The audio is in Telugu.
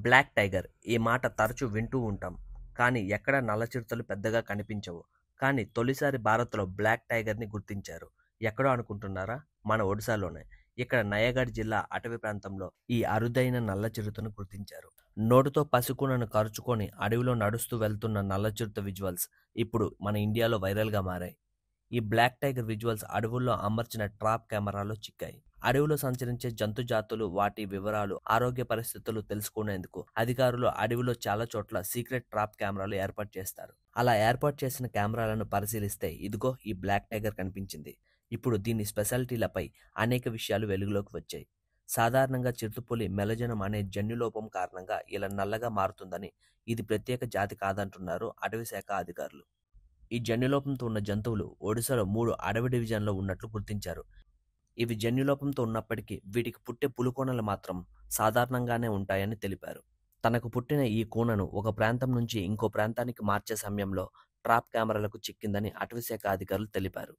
బ్లాక్ టైగర్ ఈ మాట తరచూ వింటూ ఉంటాం. కానీ ఎక్కడా నల్ల చిరుతలు పెద్దగా కనిపించవు. కానీ తొలిసారి భారత్లో బ్లాక్ టైగర్ని గుర్తించారు. ఎక్కడో అనుకుంటున్నారా? మన ఒడిశాలోనే. ఇక్కడ నయగఢ్ జిల్లా అటవీ ప్రాంతంలో ఈ అరుదైన నల్ల చిరుతను గుర్తించారు. నోటితో పసికూనను కరుచుకొని అడవిలో నడుస్తూ వెళ్తున్న నల్ల చిరుత విజువల్స్ ఇప్పుడు మన ఇండియాలో వైరల్గా మారాయి. ఈ బ్లాక్ టైగర్ విజువల్స్ అడవుల్లో అమర్చిన ట్రాప్ కెమెరాలో చిక్కాయి. అడవిలో సంచరించే జంతు జాతులు, వాటి వివరాలు, ఆరోగ్య పరిస్థితులు తెలుసుకునేందుకు అధికారులు అడవిలో చాలా చోట్ల సీక్రెట్ ట్రాప్ కెమెరాలు ఏర్పాటు చేస్తారు. అలా ఏర్పాటు చేసిన కెమెరాలను పరిశీలిస్తే ఇదిగో ఈ బ్లాక్ టైగర్ కనిపించింది. ఇప్పుడు దీని స్పెషాలిటీలపై అనేక విషయాలు వెలుగులోకి వచ్చాయి. సాధారణంగా చిరుతపులి మెలజనం అనే జన్యులోపం కారణంగా ఇలా నల్లగా మారుతుందని, ఇది ప్రత్యేక జాతి కాదంటున్నారు అటవీ శాఖ అధికారులు. ఈ జన్యులోపంతో ఉన్న జంతువులు ఒడిశాలో 3 అడవి డివిజన్లో ఉన్నట్లు గుర్తించారు. ఇవి జన్యులోపంతో ఉన్నప్పటికీ వీటికి పుట్టే పులికోనలు మాత్రం సాధారణంగానే ఉంటాయని తెలిపారు. తనకు పుట్టిన ఈ కూనను ఒక ప్రాంతం నుంచి ఇంకో ప్రాంతానికి మార్చే సమయంలో ట్రాప్ కెమెరాలకు చిక్కిందని అటవీశాఖ అధికారులు తెలిపారు.